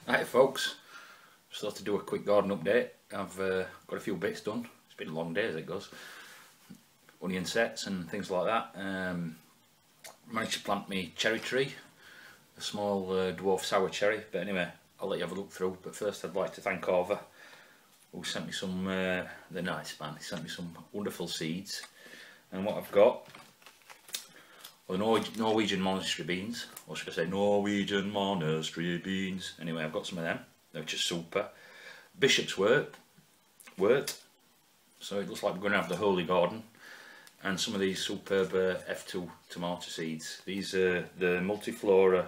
Hi folks, just thought to do a quick garden update. I've got a few bits done. It's been a long day as it goes. Onion sets and things like that. Managed to plant my cherry tree, a small dwarf sour cherry, but anyway I'll let you have a look through. But first I'd like to thank Orva, who sent me some, the nice man, he sent me some wonderful seeds. And what I've got are Norwegian monastery beans, or should I say Norwegian monastery beans. Anyway, I've got some of them, they're just super. Bishop's wort, so it looks like we're going to have the holy garden. And some of these superb F2 tomato seeds. These are the multiflora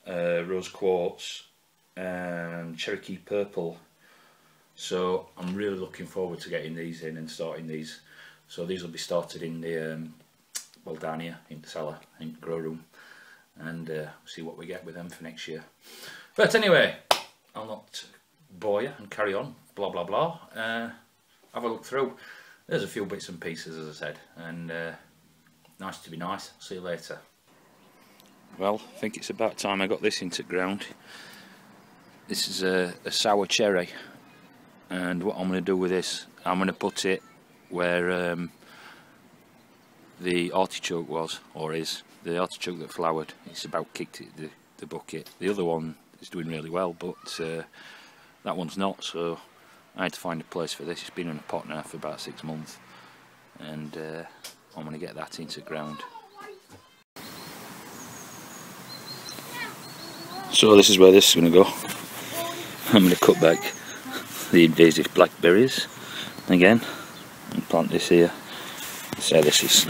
rose quartz and Cherokee purple. So I'm really looking forward to getting these in and starting these. So these will be started in the down here in the cellar, in the grow room, and see what we get with them for next year. But anyway, I'll not bore you and carry on, blah blah blah. Have a look through. There's a few bits and pieces, as I said, and nice to be nice. See you later. Well, I think it's about time I got this into ground. This is a sour cherry, and what I'm going to do with this, I'm going to put it where the artichoke was, or is, the artichoke that flowered. It's about kicked it, the bucket. The other one is doing really well, but that one's not, so I had to find a place for this. It's been in a pot now for about 6 months, and I'm going to get that into ground. So this is where this is going to go. I'm going to cut back the invasive blackberries again and plant this here. So this is,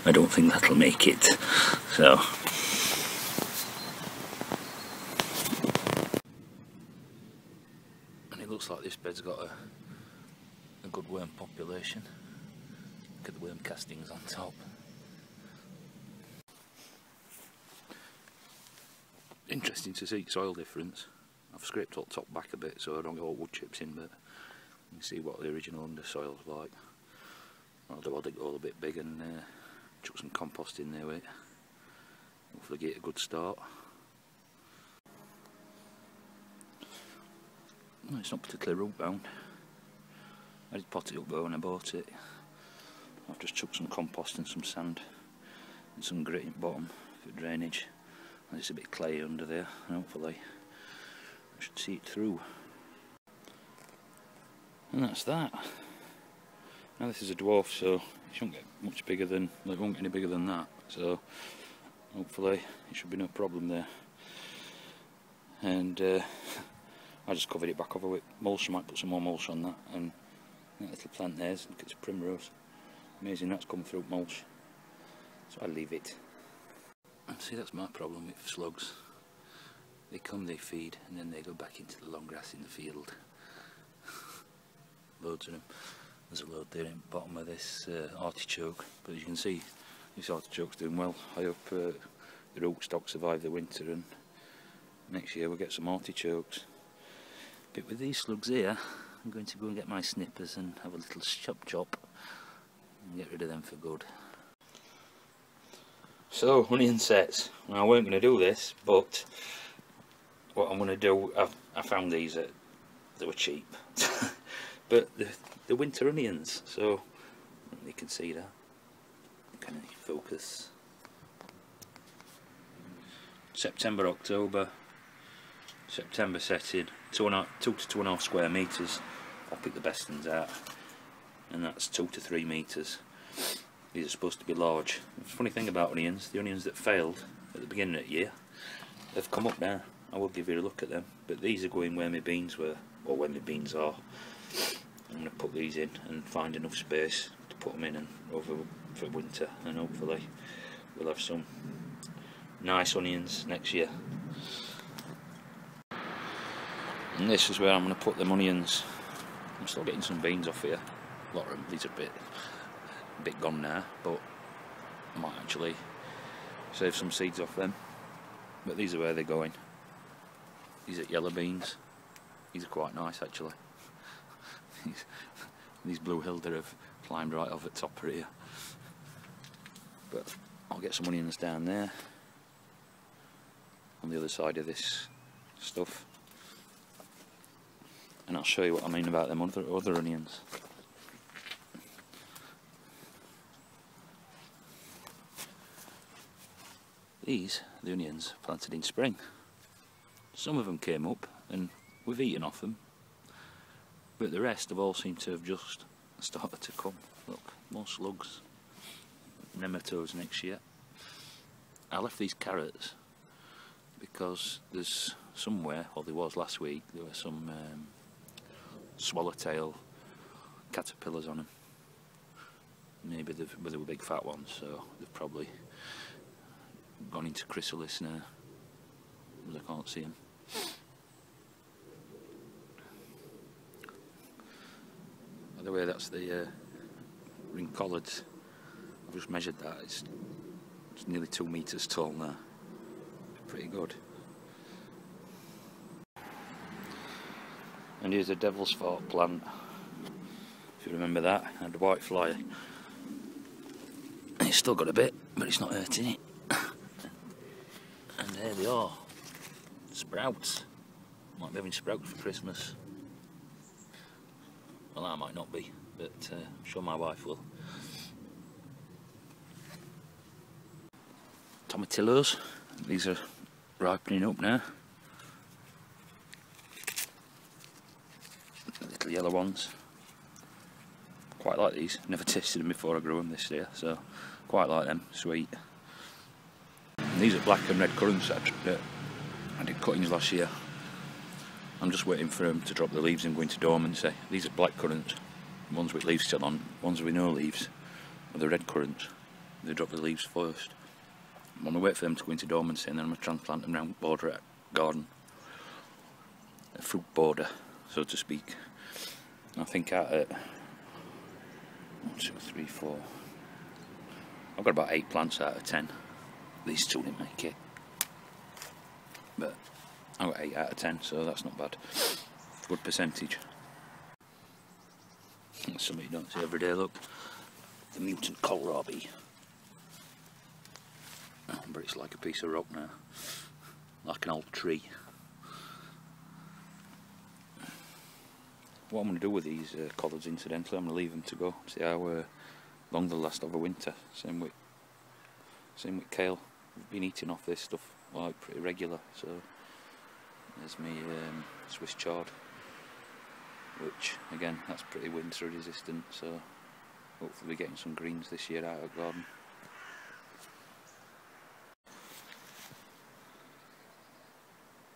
I don't think that'll make it, so. And it looks like this bed's got a good worm population. Look at the worm castings on top. Interesting to see soil difference. I've scraped all the top back a bit so I don't get all wood chips in, but you can see what the original undersoil's like. Although I'll dig it all a bit big and chuck some compost in there with it. Hopefully get a good start. Well, it's not particularly root bound. I did pot it up though when I bought it. I've just chucked some compost and some sand and some grit in the bottom for drainage. And it's a bit clay under there, and hopefully I should see it through. And that's that. Now this is a dwarf, so it shouldn't get much bigger than, well, it won't get any bigger than that, so hopefully it should be no problem there. And I just covered it back over with mulch. I might put some more mulch on that, and that little plant there's, look, it's a primrose. Amazing, that's come through mulch, so I'll leave it. And see, that's my problem with slugs. They come, they feed, and then they go back into the long grass in the field. Loads of them. There's a load there in the bottom of this artichoke, but as you can see, this artichoke's doing well. I hope the rootstock survive the winter, and next year we'll get some artichokes. But with these slugs here, I'm going to go and get my snippers and have a little chop and get rid of them for good. So, onion sets. Now, I weren't going to do this, but what I'm going to do, I found these they were cheap. But the winter onions, so you can see that. Can you focus? September, October. September setting, 2 to 2.5 square metres. I'll pick the best ones out, and that's 2 to 3 metres. These are supposed to be large. The funny thing about onions, the onions that failed at the beginning of the year, they've come up now. I will give you a look at them, but these are going where my beans were, or where my beans are. I'm going to put these in and find enough space to put them in and over for winter, and hopefully we'll have some nice onions next year. And this is where I'm going to put them onions. I'm still getting some beans off here. A lot of them, these are a bit gone now, but I might actually save some seeds off them. But these are where they're going. These are yellow beans. These are quite nice actually. These blue hilda have climbed right over the top of here. But I'll get some onions down there on the other side of this stuff. And I'll show you what I mean about them other onions. These are the onions planted in spring. Some of them came up and we've eaten off them, but the rest have all seemed to have just started to come. Look, more slugs, nematodes next year. I left these carrots because there's somewhere, or there was last week, there were some swallowtail caterpillars on them. Maybe they were big fat ones, so they've probably gone into chrysalis now, because I can't see them. By the way, that's the ring collards. I've just measured that. It's nearly 2 metres tall now. Pretty good. And here's a devil's fort plant. If you remember that, I had a white fly. It's still got a bit, but it's not hurting it. And there they are. Sprouts. Might be having sprouts for Christmas. Well, I might not be, but I'm sure my wife will. Tomatillos. These are ripening up now. The little yellow ones. Quite like these. Never tasted them before I grew them this year, so quite like them. Sweet. And these are black and red currants that I did cuttings last year. I'm just waiting for them to drop the leaves and go into dormancy. These are black currants, ones with leaves still on, ones with no leaves are the red currants. They drop the leaves first. I'm going to wait for them to go into dormancy and then I'm going to transplant them around the border at garden. A fruit border, so to speak. I think out at 1, 2, 3, 4. I've got about 8 plants out of 10. These two didn't make it. But I got 8 out of 10, so that's not bad. Good percentage. That's something you don't see every day, look. The mutant kohlrabi. Oh, but it's like a piece of rock now. Like an old tree. What I'm going to do with these collards, incidentally, I'm going to leave them to go. See how long they'll last over winter. Same with kale. I've been eating off this stuff like pretty regular, so there's me Swiss chard, which again, that's pretty winter resistant, so hopefully we're getting some greens this year out of the garden.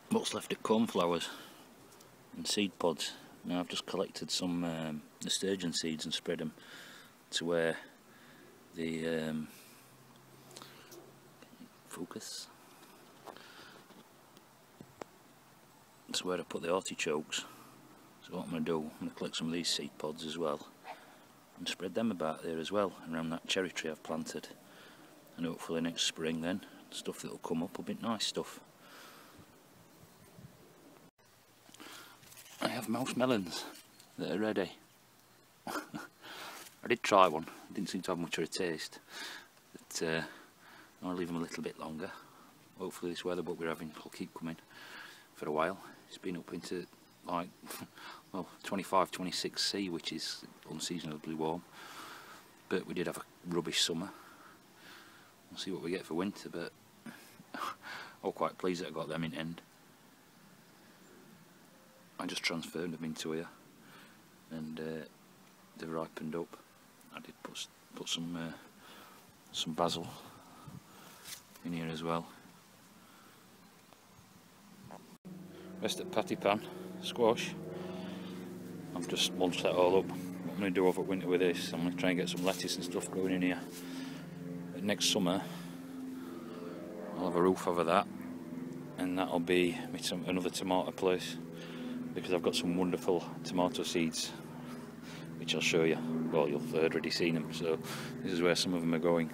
What's left at cornflowers and seed pods. Now I've just collected some nasturtium seeds and spread them to where the focus. That's where I put the artichokes. So what I'm going to do, I'm going to collect some of these seed pods as well and spread them about there as well, around that cherry tree I've planted. And hopefully next spring then, stuff that will come up will be nice stuff. I have mouse melons that are ready. I did try one, it didn't seem to have much of a taste, but I'll leave them a little bit longer. Hopefully this weather what we're having will keep coming for a while. It's been up into like, well, 25, 26 C, which is unseasonably warm, but we did have a rubbish summer. We'll see what we get for winter, but I'm quite pleased that I got them in end. I just transferred them into here and they've ripened up. I did put some basil in here as well. Rest of patty pan, squash. I've just mulched that all up. What I'm going to do over winter with this, I'm going to try and get some lettuce and stuff growing in here. But next summer I'll have a roof over that and that'll be another tomato place, because I've got some wonderful tomato seeds which I'll show you. Well, you've already seen them, so this is where some of them are going.